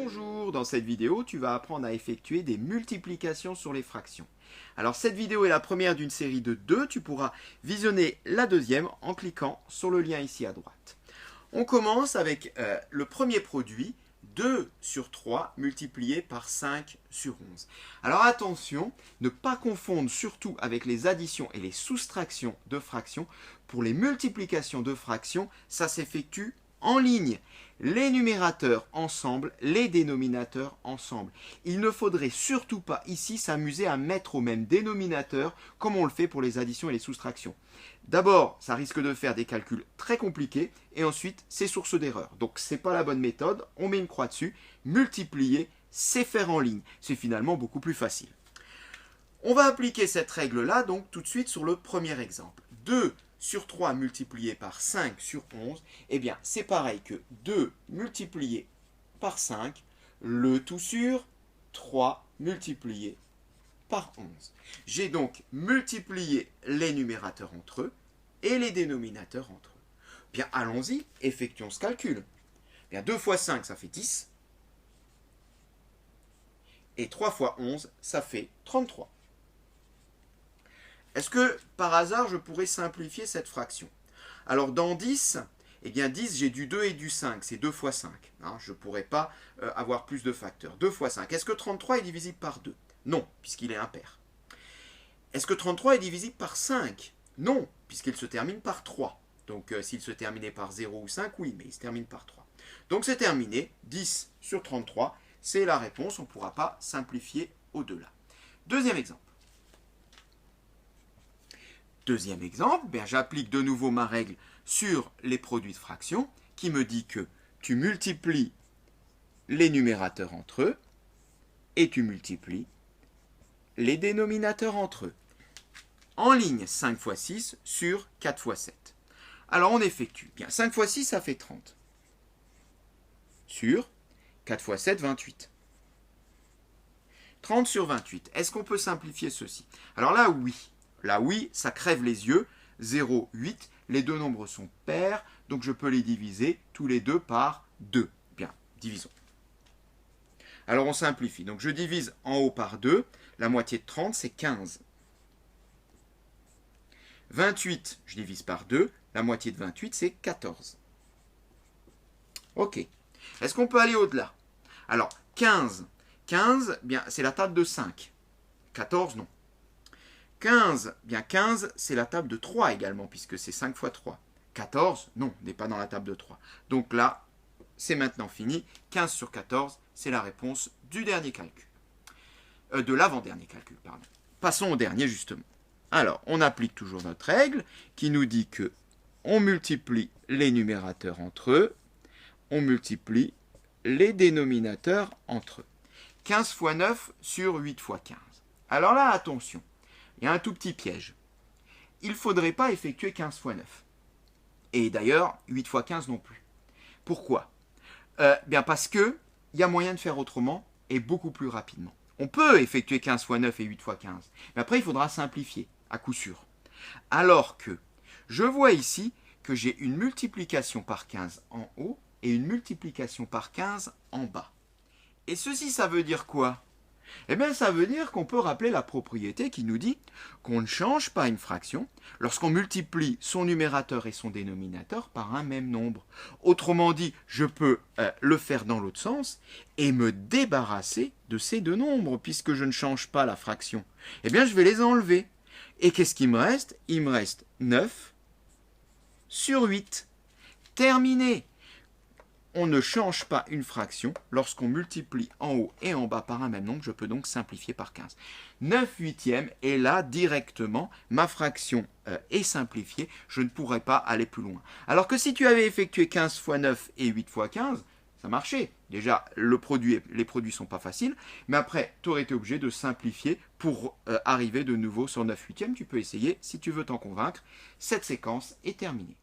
Bonjour, dans cette vidéo, tu vas apprendre à effectuer des multiplications sur les fractions. Alors cette vidéo est la première d'une série de 2, tu pourras visionner la deuxième en cliquant sur le lien ici à droite. On commence avec le premier produit, 2 sur 3 multiplié par 5 sur 11. Alors attention, ne pas confondre surtout avec les additions et les soustractions de fractions. Pour les multiplications de fractions, ça s'effectue en ligne. Les numérateurs ensemble, les dénominateurs ensemble. Il ne faudrait surtout pas ici s'amuser à mettre au même dénominateur comme on le fait pour les additions et les soustractions. D'abord, ça risque de faire des calculs très compliqués et ensuite, c'est source d'erreur. Donc, ce n'est pas la bonne méthode. On met une croix dessus. Multiplier, c'est faire en ligne. C'est finalement beaucoup plus facile. On va appliquer cette règle-là donc tout de suite sur le premier exemple. 2 sur 3 multiplié par 5 sur 11, eh bien, c'est pareil que 2 multiplié par 5, le tout sur 3 multiplié par 11. J'ai donc multiplié les numérateurs entre eux et les dénominateurs entre eux. Bien, allons-y, effectuons ce calcul. Bien, 2 fois 5, ça fait 10. Et 3 fois 11, ça fait 33. Est-ce que, par hasard, je pourrais simplifier cette fraction? Alors, dans 10, eh bien 10, j'ai du 2 et du 5, c'est 2 fois 5. Hein, je ne pourrais pas avoir plus de facteurs. 2 fois 5. Est-ce que 33 est divisible par 2? Non, puisqu'il est impair. Est-ce que 33 est divisible par 5? Non, puisqu'il se termine par 3. Donc, s'il se terminait par 0 ou 5, oui, mais il se termine par 3. Donc, c'est terminé. 10 sur 33, c'est la réponse. On ne pourra pas simplifier au-delà. Deuxième exemple. Deuxième exemple, j'applique de nouveau ma règle sur les produits de fractions qui me dit que tu multiplies les numérateurs entre eux et tu multiplies les dénominateurs entre eux. En ligne, 5 fois 6 sur 4 fois 7. Alors on effectue. Bien, 5 fois 6, ça fait 30. Sur 4 fois 7, 28. 30 sur 28. Est-ce qu'on peut simplifier ceci? Alors là, oui. Là, oui, ça crève les yeux. 0, 8. Les deux nombres sont pairs, donc je peux les diviser tous les deux par 2. Bien, divisons. Alors, on simplifie. Donc, je divise en haut par 2. La moitié de 30, c'est 15. 28, je divise par 2. La moitié de 28, c'est 14. Ok. Est-ce qu'on peut aller au-delà? Alors, 15. 15, bien, c'est la table de 5. 14, non. 15, bien 15, c'est la table de 3 également, puisque c'est 5 fois 3. 14, non, n'est pas dans la table de 3. Donc là, c'est maintenant fini. 15 sur 14, c'est la réponse du dernier calcul. De l'avant-dernier calcul, pardon. Passons au dernier, justement. Alors, on applique toujours notre règle, qui nous dit que on multiplie les numérateurs entre eux, on multiplie les dénominateurs entre eux. 15 fois 9 sur 8 fois 15. Alors là, attention. Il y a un tout petit piège. Il ne faudrait pas effectuer 15 fois 9. Et d'ailleurs, 8 fois 15 non plus. Pourquoi? Bien parce qu'il y a moyen de faire autrement et beaucoup plus rapidement. On peut effectuer 15 fois 9 et 8 fois 15. Mais après, il faudra simplifier, à coup sûr. Alors que je vois ici que j'ai une multiplication par 15 en haut et une multiplication par 15 en bas. Et ceci, ça veut dire quoi? Eh bien, ça veut dire qu'on peut rappeler la propriété qui nous dit qu'on ne change pas une fraction lorsqu'on multiplie son numérateur et son dénominateur par un même nombre. Autrement dit, je peux le faire dans l'autre sens et me débarrasser de ces deux nombres puisque je ne change pas la fraction. Eh bien, je vais les enlever. Et qu'est-ce qu'il me reste? Il me reste 9 sur 8. Terminé. On ne change pas une fraction lorsqu'on multiplie en haut et en bas par un même nombre. Je peux donc simplifier par 15. 9 huitièmes, et là, directement, ma fraction est simplifiée. Je ne pourrais pas aller plus loin. Alors que si tu avais effectué 15 fois 9 et 8 fois 15, ça marchait. Déjà, les produits ne sont pas faciles. Mais après, tu aurais été obligé de simplifier pour arriver de nouveau sur 9 huitièmes. Tu peux essayer si tu veux t'en convaincre. Cette séquence est terminée.